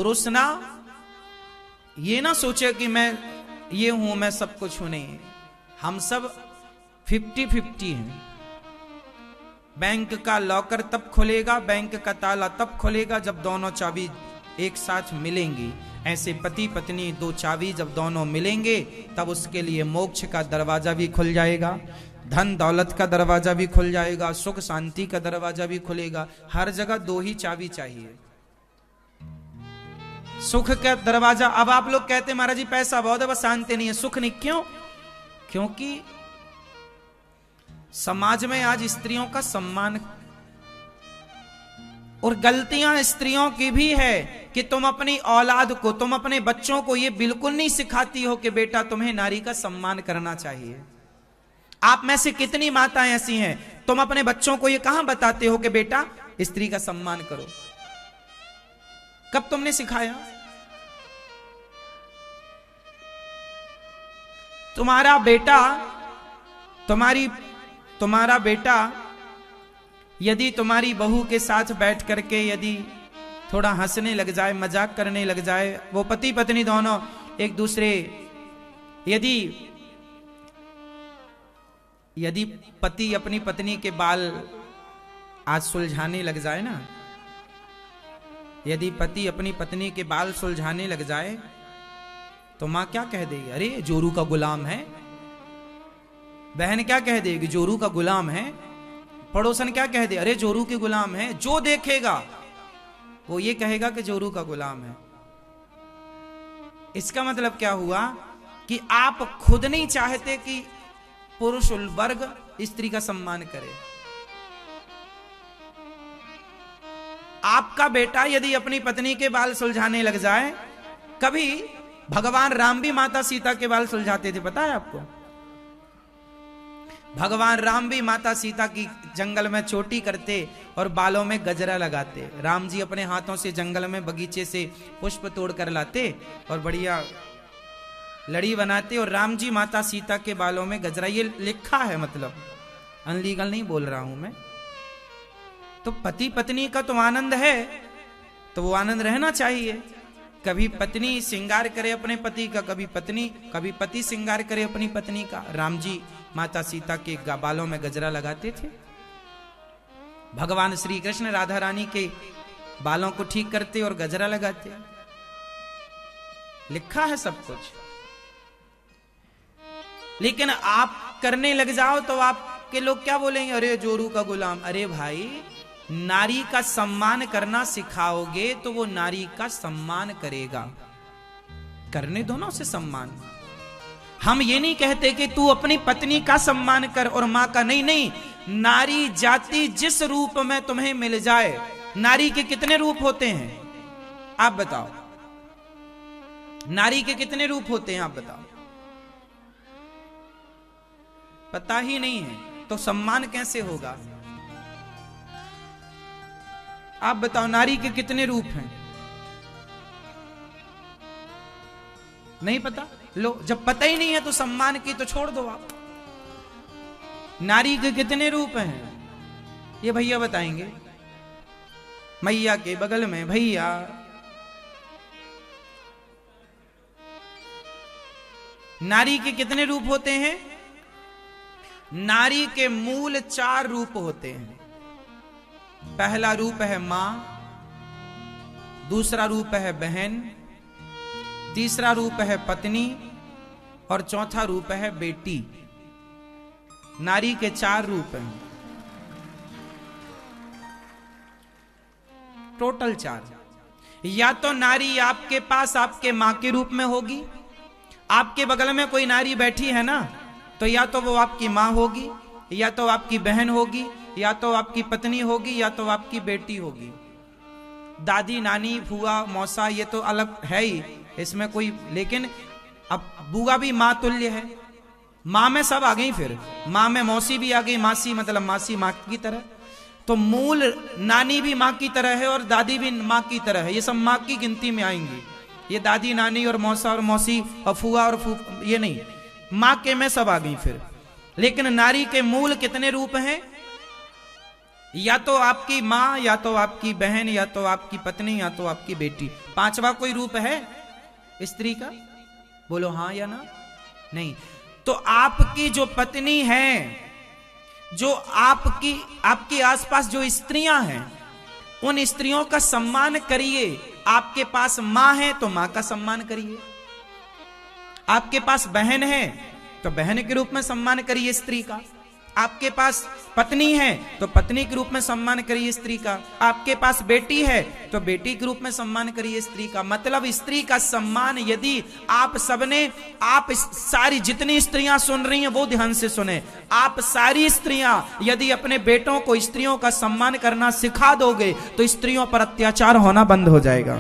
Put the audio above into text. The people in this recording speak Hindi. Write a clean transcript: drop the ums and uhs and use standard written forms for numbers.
पुरुष ना ये ना सोचे कि मैं ये हूं, मैं सब कुछ हूं, नहीं। हम सब 50-50 हैं। बैंक का लॉकर तब खुलेगा, बैंक का ताला तब खुलेगा जब दोनों चाबी एक साथ मिलेंगी। ऐसे पति पत्नी दो चाबी जब दोनों मिलेंगे तब उसके लिए मोक्ष का दरवाजा भी खुल जाएगा, धन दौलत का दरवाजा भी खुल जाएगा, सुख शांति का दरवाजा भी खुलेगा। हर जगह दो ही चाबी चाहिए। सुख का दरवाजा, अब आप लोग कहते हैं महाराज जी पैसा बहुत है बस शांति नहीं है, सुख नहीं। क्यों? क्योंकि समाज में आज स्त्रियों का सम्मान, और गलतियां स्त्रियों की भी है कि तुम अपनी औलाद को, तुम अपने बच्चों को ये बिल्कुल नहीं सिखाती हो कि बेटा तुम्हें नारी का सम्मान करना चाहिए। आप में से कितनी माताएं ऐसी हैं, तुम अपने बच्चों को ये कहां बताते हो कि बेटा स्त्री का सम्मान करो? कब तुमने सिखाया? तुम्हारा बेटा, तुम्हारा बेटा यदि तुम्हारी बहू के साथ बैठ करके यदि थोड़ा हंसने लग जाए, मजाक करने लग जाए, वो पति पत्नी दोनों एक दूसरे, यदि पति अपनी पत्नी के बाल आज सुलझाने लग जाए ना, यदि पति अपनी पत्नी के बाल सुलझाने लग जाए तो मां क्या कह देगी? अरे जोरू का गुलाम है। बहन क्या कह देगी? जोरू का गुलाम है। पड़ोसन क्या कह दे? अरे जोरू के गुलाम है। जो देखेगा वो ये कहेगा कि जोरू का गुलाम है। इसका मतलब क्या हुआ कि आप खुद नहीं चाहते कि पुरुष वर्ग स्त्री का सम्मान करे। आपका बेटा यदि अपनी पत्नी के बाल सुलझाने लग जाए, कभी भगवान राम भी माता सीता के बाल सुलझाते थे, पता है आपको? भगवान राम भी माता सीता की जंगल में चोटी करते और बालों में गजरा लगाते। राम जी अपने हाथों से जंगल में बगीचे से पुष्प तोड़ कर लाते और बढ़िया लड़ी बनाते, और राम जी माता सीता के बालों में गजरा। ये लिखा है, मतलब अनलीगल नहीं बोल रहा हूं मैं। तो पति पत्नी का तो आनंद है, तो वो आनंद रहना चाहिए। कभी पत्नी श्रृंगार करे अपने पति का, कभी पति श्रृंगार करे अपनी पत्नी का। राम जी माता सीता के बालों में गजरा लगाते थे। भगवान श्री कृष्ण राधा रानी के बालों को ठीक करते और गजरा लगाते। लिखा है सब कुछ। लेकिन आप करने लग जाओ तो आपके लोग क्या बोलेंगे? अरे जोरू का गुलाम। अरे भाई, नारी का सम्मान करना सिखाओगे तो वो नारी का सम्मान करेगा। करने दो ना उसे सम्मान। हम ये नहीं कहते कि तू अपनी पत्नी का सम्मान कर और मां का। नहीं नहीं, नारी जाति जिस रूप में तुम्हें मिल जाए। नारी के कितने रूप होते हैं आप बताओ? नारी के कितने रूप होते हैं आप बताओ? पता ही नहीं है तो सम्मान कैसे होगा? आप बताओ, नारी के कितने रूप हैं? नहीं पता? लो, जब पता ही नहीं है तो सम्मान की तो छोड़ दो आप। नारी के कितने रूप हैं ये भैया बताएंगे। मैया के बगल में भैया, नारी के कितने रूप होते हैं? नारी के मूल 4 रूप होते हैं। पहला रूप है मां, दूसरा रूप है बहन, तीसरा रूप है पत्नी और चौथा रूप है बेटी। नारी के 4 रूप हैं, टोटल 4। या तो नारी आपके पास आपके मां के रूप में होगी, आपके बगल में कोई नारी बैठी है ना, तो या तो वो आपकी मां होगी, या तो आपकी बहन होगी, या तो आपकी पत्नी होगी, या तो आपकी बेटी होगी। दादी, नानी, फूआ, मौसा ये तो अलग है ही, इसमें कोई। लेकिन अब बुआ भी मां तुल्य है। मां में सब आ गई, फिर मां में मौसी भी आ गई। मासी मतलब मासी मां की तरह। तो मूल नानी भी मां की तरह है और दादी भी मां की तरह है। ये सब मां की गिनती में आएंगी। ये दादी, नानी और मौसा और मौसी और फुआ और ये नहीं, मां के में सब आ गई फिर। लेकिन नारी के मूल कितने रूप हैं? या तो आपकी मां, या तो आपकी बहन, या तो आपकी पत्नी, या तो आपकी बेटी। पांचवा कोई रूप है स्त्री का? बोलो हाँ या ना। नहीं। तो आपकी जो पत्नी है, जो आपके आसपास जो स्त्रियां हैं, उन स्त्रियों का सम्मान करिए। आपके पास मां है तो मां का सम्मान करिए, आपके पास बहन है तो बहन के रूप में सम्मान करिए स्त्री का, आपके पास पत्नी है तो पत्नी के रूप में सम्मान करिए स्त्री का, आपके पास बेटी है तो बेटी के रूप में सम्मान करिए स्त्री का। मतलब स्त्री का सम्मान यदि आप सबने, आप सारी जितनी स्त्रियां सुन रही हैं वो ध्यान से सुने, आप सारी स्त्रियां यदि अपने बेटों को स्त्रियों का सम्मान करना सिखा दोगे तो स्त्रियों पर अत्याचार होना बंद हो जाएगा।